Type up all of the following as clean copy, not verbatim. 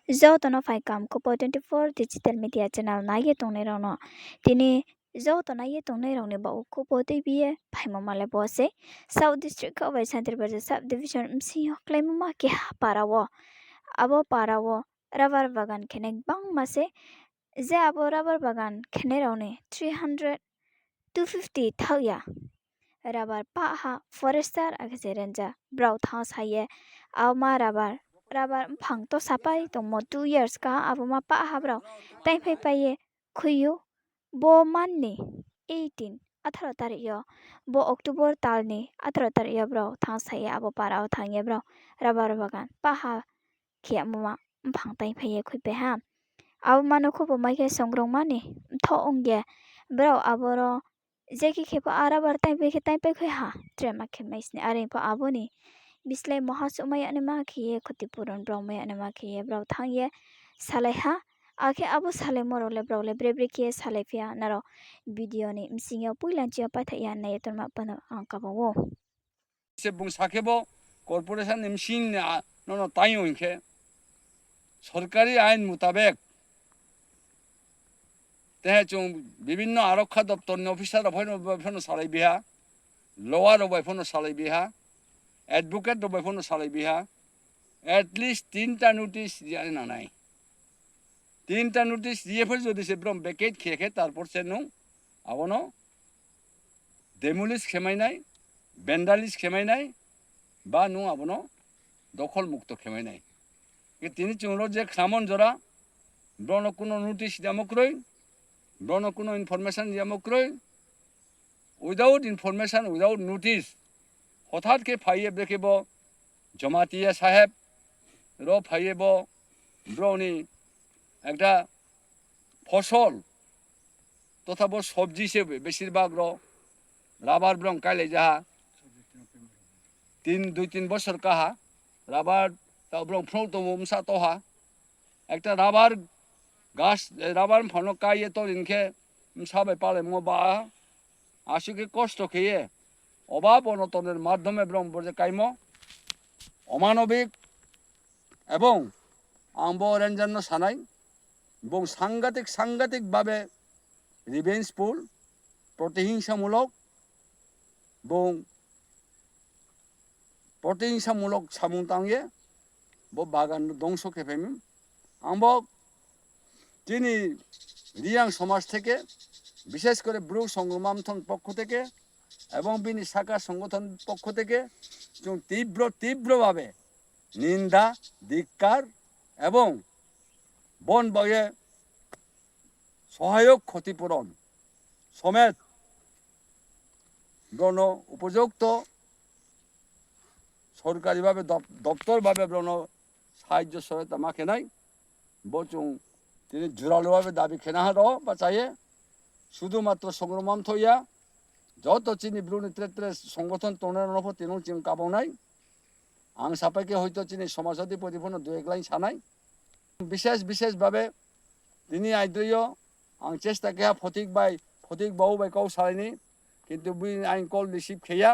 Zo to no fai kam ko po 24 digital media channel na ye tong ne ro no tini zo to na ye tong ne ro ne ba ko po te bi ye phai ma le bo se South District ko bai santir ba sub division msi ho claim ma ke para wo abo para wo rubber bagan khenek bang ma se je abo rubber bagan khene ro ne 300 250 thau ya rubber pa ha forester agase renja brau tha sa ye aw ma rubber mphang to sapai to mo 2 years ka abo ma pa ha brau taingphai pa ye khuyu bo man ni 18 18 tarik yo bo October tal ni 18 tarik yo brau thang sa ye abo para thang ye brau rubber bagan pa ha khia ma mphang taingphai ye khui pe ha abo mano ko bo mai ke songrong mani tho ongge brau aboro jeki kepa arabar taingpai khoi ha trema khemais ni are pa abo ni bislai mohasuk maya ne ma khiye khutipuron brau maya ne ma khiye brau thang ye salai ha akhe abo salai moro le brau le brebre khiye salai pia naro video ni msingyo puilan chia pa thaya na ye ton ma pa angka bawo se bung sakebo corporation machine no tayo inke সরকারি আইন মোতাবেক তেহে চুং বিভিন্ন আরক্ষা দপ্তর officer অফাইনো সালাই বিহা lower অফাইনো সালাই বিহা advocate অফাইনো সালাই বিহা at least 3টা নোটিশ দিয়ে না নাই 3টা নোটিশ দিয়ে ফের যদি সে ব্রম বেকেট খেয়ে তারপর সে নো আবনো ডেমোলিশ খেমাই নাই ভ্যান্ডালিশ খেমাই নাই বা নো আবনো দখল মুক্ত খেমাই নাই তিনি চুংলো যে খামন জরা ব্রণ কোনো নোটিশ দিয়ামক্রই ব্রণ কোনো ইনফরমেশন দিয়ামক্রই উইদাউট ইনফরমেশন উইদাউট নোটিশ হঠাৎকে ফাইয়ে দেখব জমাতিয়া সাহেব র ফাইয়েব ব্রনি একটা ফসল তথা সবজি হিসেবে বেশিরভাগ রাবার ব্রং কাইলে যাহা 2-3 বছর কাহা রাবার তা ব্রং ফ্রৌ তো মমসা তোহা একটা রাবার গাছ রাবার ফনো কাইয়ে তো ইনকে সাবাই পালে মোবা আশুকে কষ্ট খেয়ে অভাব অনটনের মাধ্যমে ব্রহ্মপুরে কাইম অমানবিক এবং আম্বরেঞ্জান্য সানাই এবং সাংঘাতিকভাবে রিভেঞ্জফুল প্রতিহিংসামূলক এবং প্রতিহিংসামূলক সামুতাঙ্গে বাগান ধ্বংস খেপেমি আম্ব তিনি রিয়াং সমাজ থেকে বিশেষ করে ব্রু সংগ্রামথন পক্ষ থেকে এবং বিনি শাখা সংগঠন পক্ষ থেকে তীব্রভাবে নিন্দা ধিক্কার এবং বন বয়ে সহায়ক ক্ষতিপূরণ সমেত ব্রণ উপযুক্ত সরকারিভাবে দপ্তরভাবে ব্রণ সাহায্য সহায়তা মাখে নাই বচুং তিনি জোরালোভাবে দাবি খেনাহার বা চাইয়ে শুধুমাত্র সংগ্রাম থইয়া যত চিনি ব্রুনি ত্রে সংগঠন তনের নফ তিনু চিং কাবাও নাই আং সাপাইকে হয়তো চিনি সমাজবাদী পরিপূর্ণ 2-1 লাইন সানাই বিশেষভাবে তিনি আইদ্রয় আং চেষ্টা কেয়া ফটিক বাউ বাই কাউ সারাইনি কিন্তু আইন কল রিসিভ খেয়া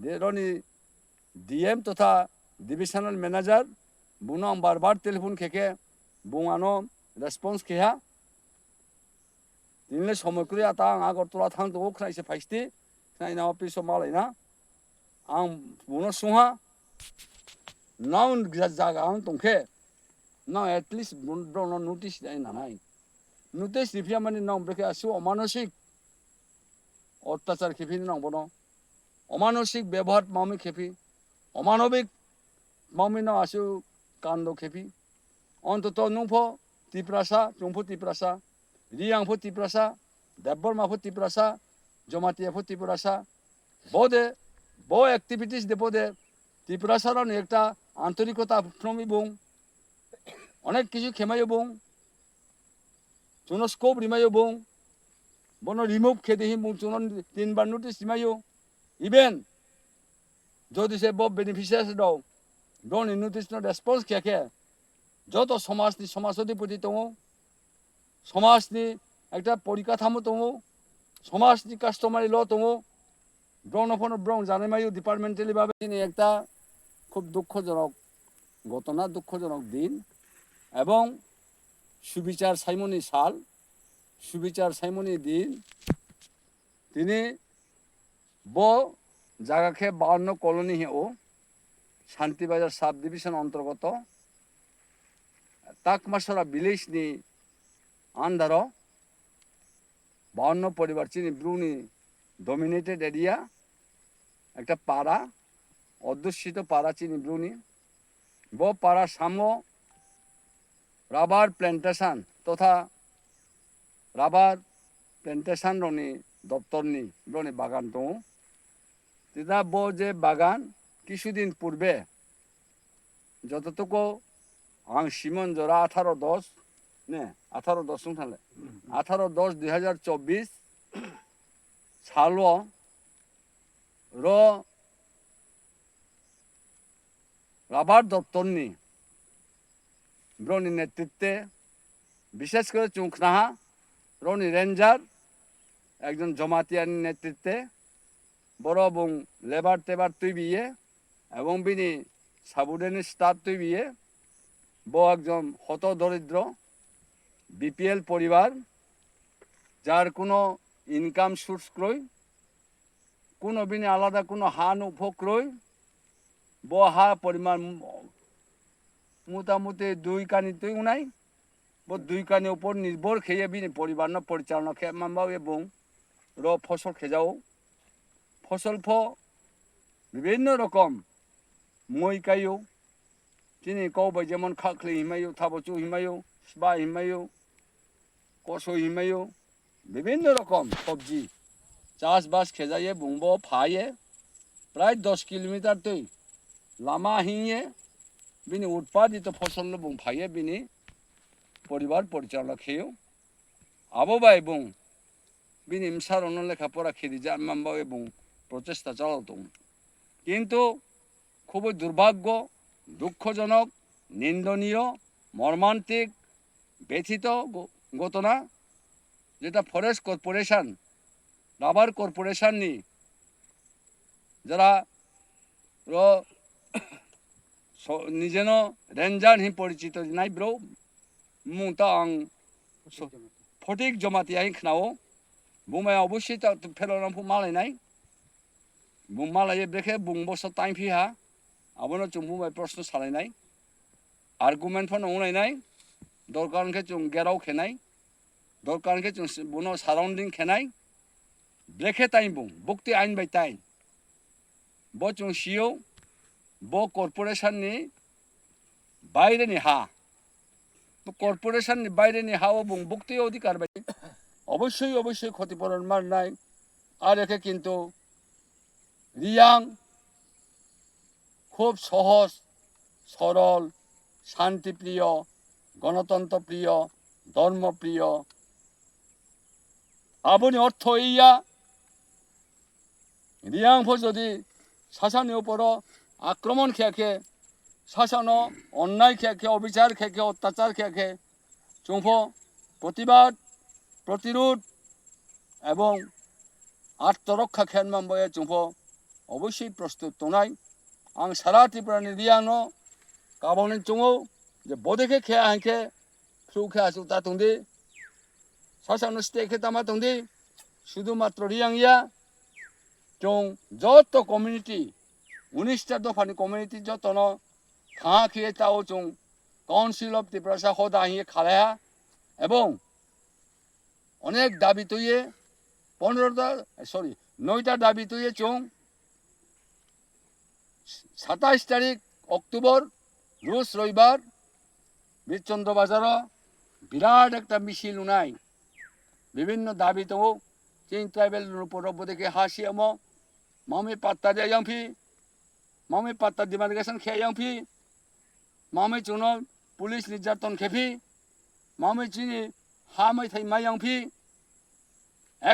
দেরনি ডিএম তথা ডিভিশনাল ম্যানেজার বুনো আং বারবার টেলিফোন খেকে বুঙানো রেসপন্স খেয়া তিনলে সময় করে আতা আং আগরতলা থাংতো খাইছে ফাইস্তি খাইনা অফিস মালাইনা आं बुनो सुहा नाउ जागा आं तंखे ना एटलिस्ट ब्रनो नोटिस दाय नानाय नोटिस दिफिया माने नाउ ब्रेके आसु अमानसिक अत्याचार खेफि नाउ बनो अमानसिक व्यवहार मामी खेफि अमानविक मामी ना आसु कांदो खेफि अन्तत नुफो तिप्रासा चुंफो तिप्रासा रियांफो तिप्रासा देबबरमाफो तिप्रासा जमातियाफो तिप्रासा बोदे বো অ্যাক্টিভিটিস দেপদে ত্রিপুরাসারণ একটা আন্তরিকতা ফ্রমি বং অনেক কিছু খেমাইও বং চুনো স্কোপ রিমাইও বং বনো রিমুভ খেদেহি বং চুনো 3বার নোটিস রিমাইও ইভেন যদি সে বব বেনিফিশিয়ারি দাও ডন নোটিস নো রেসপন্স খেখে যত সমাজনি সমাজধিপতি দङ সমাজনি একটা পরিকাঠামো দङ সমাজনি কাস্টমারি ল দङ ব্রং জানাইমায়ু ডিপার্টমেন্টালি ভাবে একটা খুব দুঃখজনক ঘটনা দুঃখজনক দিন এবং সুবিচার সাইমনি সাল সুবিচার সাইমনি দিন তিনি বো জায়গাকে 52 কলোনি ও শান্তিবাজার সাব ডিভিশন অন্তর্গত তাকমাসরা ভিলেজনি আন্ডার 52 পরিবার চিনি ব্রুনি ডমিনেটেড এরিয়া একটা পাড়া অধ্যুষিত পাড়া চিনি ব্রুনি বো পাড়া সামো রাবার প্ল্যান্টেশন তথা রাবার প্ল্যান্টেশন রনি দপ্তরনি রনি বাগান দङ তিনা বো যে বাগান কিছুদিন পূর্বে যতটুকু आं सिमन जरा 18-10 ने 18-10 थाले 18-10-2024 सालो रो राबार दप्तरनि ब्रनि नेतृत्वे विशेष करे चुंखनाहा रनि रेंजार एकजन जमातियानि नेतृत्वे बड़ बुं लेबार टेबार तैबिये एवं बिनि साबुदेनि स्टाफ तैबिये बो एकजन हत दरिद्र बीपीएल परिवार जार कोनो इनकाम सोर्स क्रय कोनो बिनि आलादा कोनो हा नुफो क्रय बो हा परिमाण मोटामुटी 2 कानी तुई उनाय बो 2 कानी ऊपर निर्भर खेये बिनि परिवार न परिचालना खे मामबाव एबं रो फसल खेजाओ फसल फो विभिन्न रकम মই कायो তিনি কবাই যেমন খাকলি হিমায়ু থাবচু হিমায়ু স্বা হিমায়ু কসো হিমায়ু বিভিন্ন রকম সবজি চাষবাস খেজাইয়ে বুংবো ফায়ে প্রায় 10 কিলোমিটার তৈ লামা হিয়ে বিনি উৎপাদিত ফসল বুং ফায়ে বিনি পরিবার পরিচালনা খেয়েও আববাই বুং বিনি মসারন লেখাপড়া খেদি জানমাম্বাও এবং প্রচেষ্টা চালাও দং কিন্তু খুবই দুর্ভাগ্য দুঃখজনক নিন্দনীয় মর্মান্তিক ব্যথিত ঘটনা যেটা ফরেস্ট কর্পোরেশন রাবার কর্পোরেশননি যারা নিজেন রেঞ্জার হি পরিচিত নাই ব্রো মুতা আং ফটিক জমাতিয়া হি খাও বুমায় অবশ্যই তা ফেলনাফু মালাইনাই বুং মালাইয়ে দেখে বুং বস তাইংফিহা आबोनो जों बुंबाय प्रश्न सालायनाय आर्गुमेन्ट फन उनायनाय दरकारनखे जों गेराव खेनाय दरकारनखे जों बुनो साराउन्डिं खेनाय ब्लेखे टाइम बुं बुक्ति आइन बाय टाइम बो जों सियो बो कॉर्पोरेशननि बायरेनि हा कॉर्पोरेशननि बायरेनि हाव बुं बुक्ति अधिकार बाय अवश्य क्षतिपूरण मारनाय आर एखे किन्तु रियां खूब सहज सरल शांतिप्रिय गणतंत्रप्रिय धर्मप्रिय आबोनि अर्थ इया रियांफोर जदि शासननि ऊपर आक्रमण खेखे शासन अन्याय खेखे अविचार खेखे अत्याचार खेखे जोंफो प्रतिबाद प्रतिरोध एवं आत्मरक्षा खेनमांबे जोंफो अवश्य प्रस्तुत तनाय आं सारा त्रिपुरानि रियानो गावनि चङो जे बदेखे खेया हांखे फ्लु खेया सुता तंदि सासानो स्टेखे तामा तंदि शुधु मात्र रियांगिया जों जत कम्युनिटी 19टा दफानि कम्युनिटी जतनो खा खेये ताओ जों काउन्सिल अफ त्रिपुरा सा होदा हिए खालाया एवं अनेक दाबी तुये 9टा दाबी तुये जों 27 तारीख अक्टोबर रोज रविवार बीरचंद्र बाजार बिराट एक मिছিল उनाय विभिन्न दाबी दङ चिं ट्राइबेल ऊपर बदेखे हासियाम मामी पात्ता दे यांफी मामी पात्ता डिमार्केशन खे यांफी मामी चुनो पुलिस निर्यातन खेफी मामी चिनी हामै थाइ मा यांफी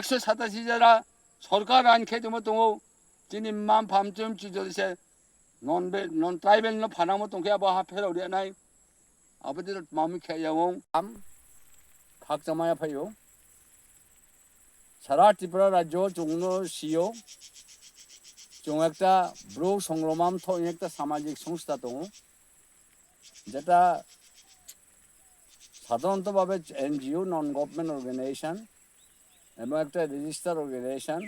187 जरा सरकार आइन खेदम दङ चिनी माम फाम चुम चिजलिसे non tribal no phanamo tongke aba ha phero dia nai abodi mami khayawong am khak chamaya phayo সারা ত্রিপুরা রাজ্য জংনো সিও জং একটা ব্রো সংগ্রাম থ একটা সামাজিক সংস্থা দङ যেটা সাধারণতভাবে এনজিও নন গভর্নমেন্ট অর্গানাইজেশন এবং একটা রেজিস্টার অর্গানাইজেশন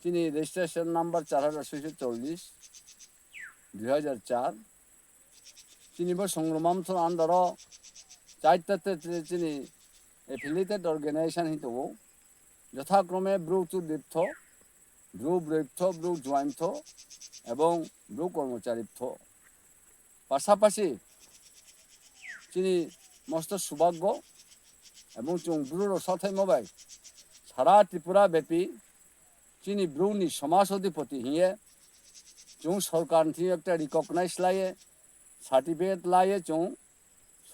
তিনি রেজিস্ট্রেশন নাম্বার 4640 2004 চিনিব সংগ্রামামথন আন্দার চাইতাতে চিনি এফিলিয়েটেড অর্গানাইজেশন হিতব যথাক্রমে ব্রু চুদ্দীপ্থ ব্রু ব্রৈপ্থ ব্রু জোয়াইন্থ এবং ব্রু কর্মচারীপ্থ পাশাপাশি চিনি মস্ত সৌভাগ্য এবং চুং ব্রুর সাথে মোবাইল সারা ত্রিপুরা ব্যাপী চিনি ব্রুনি সমাজ অধিপতি হিয়ে চুং সরকার থেকে একটা রিকগনাইজ লাইয়ে সার্টিফিকেট লাইয়ে চুং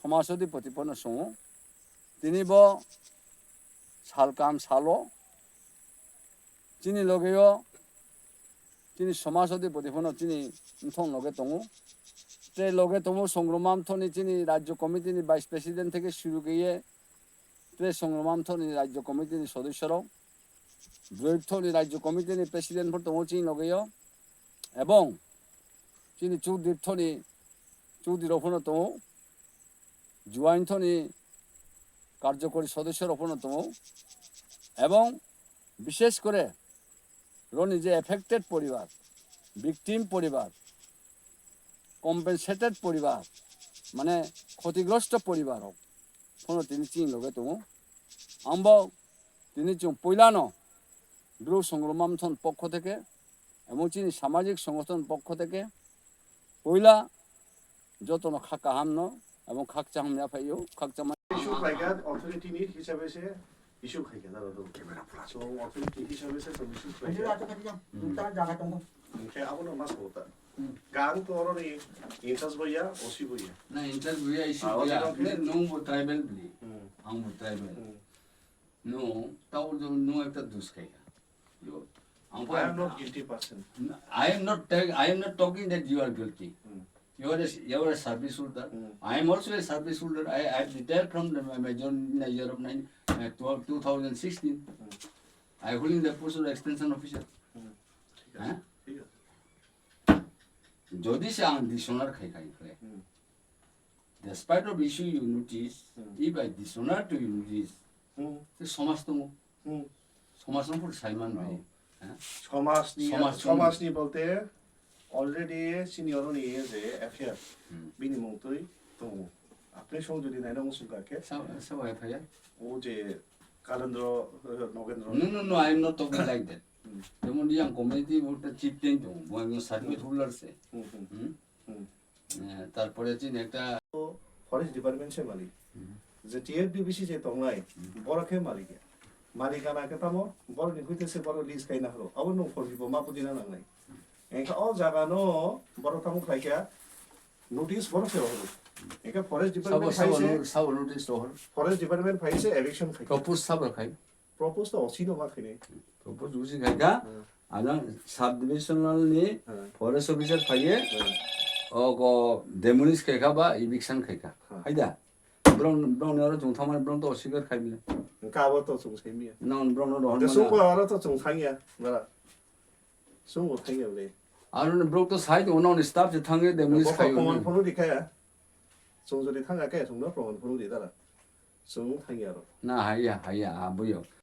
সমাজ অধিপতিপন্ন সঙ্গ তিনি ব সালকাম সালো চিনি লগেও চিনি সমাজ অধিপতিপন্ন চিনি থং লগে দङ তে লগে দङ সংগ্রামামথনি চিনি রাজ্য কমিটিনি ভাইস প্রেসিডেন্ট থেকে শুরু গিয়ে তে সংগ্রামামথনি রাজ্য কমিটিনি সদস্যরাও ব্রৈপথনি রাজ্য কমিটিনি প্রেসিডেন্টফोर दङ চিনি লগেও এবং চিনি চৌদ্বীপথনি চৌধুরীफोर दङ জুয়াইনথনি কার্যকরী সদস্যরফोर दङ এবং বিশেষ করে রনি যে এফেক্টেড পরিবার ভিকটিম পরিবার কম্পেনসেটেড পরিবার মানে ক্ষতিগ্রস্ত পরিবার হোক কোনো তিনি চিন লগে দङ আম্ব তিনি চুং পয়লানো ব্রু সংগ্রামামথন পক্ষ থেকে এবং চিনি সামাজিক সংগঠন পক্ষ থেকে পয়লা যতন খাকা হামন এবং খাকচা হামনা ফাইও খাকচা ইস্যু খাইগাত অথরিটিনি হিসাবে সে ইস্যু খাইগাত আর ক্যামেরা পুরা সো অথরিটি হিসাবে সে ইস্যু খাইগাত ओमफ्राय आबो मा सौता गां तोरनि इंटरेस्ट बया ओसी बया ना इंटरेस्ट बया इसी बया नो ट्राइबल बली आं ट्राइबल नो ताउ जो नो एकटा दुस खाइगा यो I am not guilty person. I am not talking that you are guilty. You are a service holder. I am also a service holder. I retired from the major in the year of 2016. I holding the post of extension officer. যদি সে আং dishonour খাই despite of issue you notice if I dishonor to you notice সমাজ তো সমাজ পুরো সাইমান ভাই সমাজনি বলতে already সিনিয়রনি যে এফআইআর বিনি মুতই তো আপনি সঙ্গে যদি নাইনা মুসুকাকে সব এফআইআর ও যে Kalendra Nagendra No, I am not talking like that. যেমন ইয়াং কমিউনিটি ভোটটা চিফটেন তো একজন সার্টিফিকেট হোল্ডার সে তারপরে চিন একটা ফরেস্ট ডিপার্টমেন্ট সে মালিক যে টিএফডিবিসি যে তংলাই বড়কে মালিক মালিকানা কেতামো বড় নিকুইতেছে বড় লিজ কাইনা হলো আবার নো ফরবিবো মা পুদিনা নাংলাই একা অ জাগানো বড় তামো খাইকা নোটিস বড় ফে হলো একা ফরেস্ট ডিপার্টমেন্ট ফাইছে সাব নোটিস তো হল ফরেস্ট ডিপার্টমেন্ট ফাইছে এভিকশন খাই প্রপোজ সাব খাই প্রপোজ তো অসিনো মা খাইনে প্রপোজ উসি খাইকা আনা সাব ডিভিশনাল নি ফরেস্ট অফিসার খাইয়ে ও ডেমোলিশ খাইকা বা ইভিকশন খাইকা হাইদা ব্রাউন আর জংথামান ব্রাউন তো অস্বীকার খাইবিলে কাবো তো জংসাইমিয়া নন ব্রাউন রহন 데 송고 알아 또 정상이야 뭐라 송고 탕이야 그래 আর ব্রাউন তো সাইড ওনন স্টাফ যে থাঙ্গে ডেমোলিশ খাইও 공원 번호리 가야 송소리 탕가 게 송도 공원 번호리 따라 송 탕이야로 না হাইয়া আবু요